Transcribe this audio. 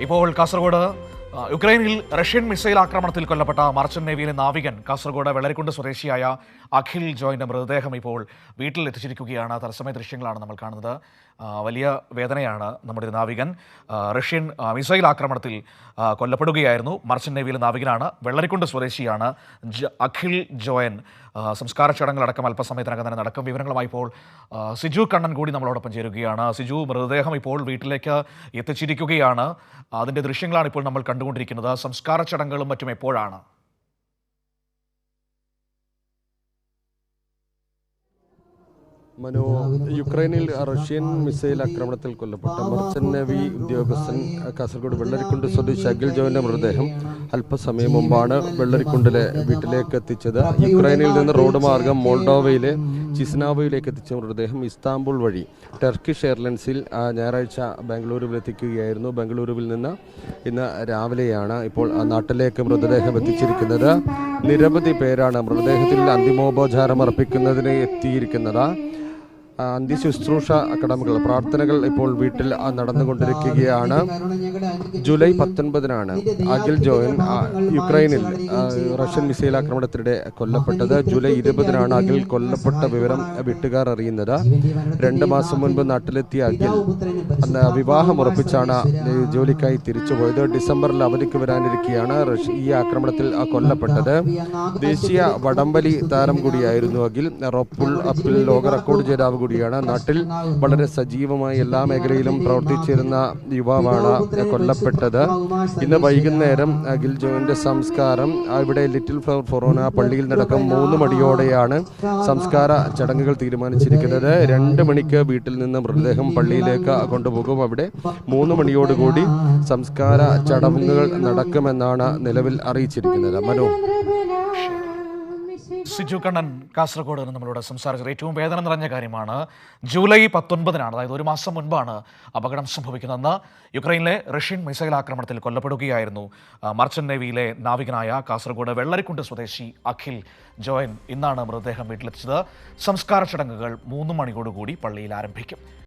ഇപ്പോൾ കാസർഗോഡ് യുക്രൈനിൽ Russian missile ആക്രമണത്തിൽ കൊല്ലപ്പെട്ട മർച്ചന്റ് നേവിയിലെ നാവികൻ കാസർഗോഡ് വെള്ളരിക്കുണ്ട് സ്വദേശിയായ അഖിൽ ജോയിന്റെ മൃതദേഹം ഇപ്പോൾ വീട്ടിൽ എത്തിച്ചിരിക്കുകയാണ്. തത്സമയ ദൃശ്യങ്ങളാണ് നമ്മൾ കാണുന്നത്. വലിയ വേദനയാണ്. നമ്മുടെ നാവികൻ റഷ്യൻ മിസൈൽ ആക്രമണത്തിൽ കൊല്ലപ്പെടുകയായിരുന്നു. മർച്ചന്റ് നേവിയിലെ നാവികനാണ്, വെള്ളരിക്കുണ്ട് സ്വദേശിയാണ് അഖിൽ ജോയൻ. സംസ്കാര ചടങ്ങുകളടക്കം അല്പസമയത്തിനകം തന്നെ നടക്കും. വിവരങ്ങളുമായി ഇപ്പോൾ സിജു കണ്ണൻ കൂടി നമ്മളോടൊപ്പം ചേരുകയാണ്. സിജു, മൃതദേഹം ഇപ്പോൾ വീട്ടിലേക്ക് എത്തിച്ചിരിക്കുകയാണ്. അതിൻ്റെ ദൃശ്യങ്ങളാണ് ഇപ്പോൾ നമ്മൾ കണ്ടുകൊണ്ടിരിക്കുന്നത്. സംസ്കാര ചടങ്ങുകളും മറ്റും എപ്പോഴാണ്? മനു, യുക്രൈനിൽ റഷ്യൻ മിസൈൽ ആക്രമണത്തിൽ കൊല്ലപ്പെട്ട മർച്ചന്റ് നേവി ഉദ്യോഗസ്ഥൻ കാസർഗോഡ് വെള്ളരിക്കുണ്ട് സ്വദേശി അഖിൽ ജോയിന്റെ മൃതദേഹം അല്പസമയം മുമ്പാണ് വെള്ളരിക്കുണ്ടിലെ വീട്ടിലേക്ക് എത്തിച്ചത്. യുക്രൈനിൽ നിന്ന് റോഡ് മാർഗം മോൾഡോവയിലെ ചിസ്നാവോയിലേക്ക് എത്തിച്ച മൃതദേഹം ഇസ്താംബുൾ വഴി ടർക്കിഷ് എയർലൈൻസിൽ ഞായറാഴ്ച ബാംഗ്ലൂരുവിൽ എത്തിക്കുകയായിരുന്നു. ബാംഗ്ലൂരുവിൽ നിന്ന് ഇന്ന് രാവിലെയാണ് ഇപ്പോൾ നാട്ടിലേക്ക് മൃതദേഹം എത്തിച്ചിരിക്കുന്നത്. നിരവധി പേരാണ് മൃതദേഹത്തിൽ അന്തിമോപചാരം അർപ്പിക്കുന്നതിന് എത്തിയിരിക്കുന്നത്. അന്ത്യശുശ്രൂഷ കടമകൾ, പ്രാർത്ഥനകൾ ഇപ്പോൾ വീട്ടിൽ നടന്നുകൊണ്ടിരിക്കുകയാണ്. ജൂലൈ 19-നാണ് അഖിൽ ജോയൻ യുക്രൈനിൽ റഷ്യൻ മിസൈൽ ആക്രമണത്തിനിടെ കൊല്ലപ്പെട്ടത്. ജൂലൈ 20-നാണ് അഖിൽ കൊല്ലപ്പെട്ട വിവരം വീട്ടുകാർ അറിയുന്നത്. 2 മാസം മുൻപ് നാട്ടിലെത്തിയ അഖിൽ അന്ന് വിവാഹം ഉറപ്പിച്ചാണ് ജോലിക്കായി തിരിച്ചുപോയത്. ഡിസംബറിൽ അവധിക്ക് വരാനിരിക്കെയാണ് ഈ ആക്രമണത്തിൽ കൊല്ലപ്പെട്ടത്. ദേശീയ വടംവലി താരം കൂടിയായിരുന്നു അഖിൽ. റോപ്പുൾ അപ്പിൽ ലോക റെക്കോർഡ് ജേതാവ് കൂടിയാണ്. നാട്ടിൽ വളരെ സജീവമായി എല്ലാ മേഖലയിലും പ്രവർത്തിച്ചിരുന്ന യുവാവാണ് കൊല്ലപ്പെട്ടത്. ഇന്ന് വൈകുന്നേരം അഖിൽ ജോയിന്റെ സംസ്കാരം ഇവിടെ ലിറ്റിൽ ഫ്ലവർ ഫൊറോന പള്ളിയിൽ നടക്കും. 3 മണിയോടെയാണ് സംസ്കാര ചടങ്ങുകൾ തീരുമാനിച്ചിരിക്കുന്നത്. 2 മണിക്ക് വീട്ടിൽ നിന്ന് മൃതദേഹം പള്ളിയിലേക്ക് കൊണ്ടുപോകും. അവിടെ 3 മണിയോടുകൂടി സംസ്കാര ചടങ്ങുകൾ നടക്കുമെന്നാണ് നിലവിൽ അറിയിച്ചിരിക്കുന്നത്. മനു, സിജു കണ്ണൻ കാസർഗോഡ് നിന്ന് നമ്മളോട് സംസാരിച്ചത്. ഏറ്റവും വേദന നിറഞ്ഞ കാര്യമാണ്, ജൂലൈ 19-നാണ്, അതായത് 1 മാസം മുൻപാണ് അപകടം സംഭവിക്കുന്നതെന്ന്. യുക്രൈനിലെ റഷ്യൻ മിസൈൽ ആക്രമണത്തിൽ കൊല്ലപ്പെടുകയായിരുന്നു മർച്ചന്റ് നേവിയിലെ നാവികനായ കാസർഗോഡ് വെള്ളരിക്കുണ്ട് സ്വദേശി അഖിൽ ജോയൻ. ഇന്നാണ് മൃതദേഹം വീട്ടിലെത്തിച്ചത്. സംസ്കാര ചടങ്ങുകൾ 3 മണിയോടുകൂടി പള്ളിയിൽ ആരംഭിക്കും.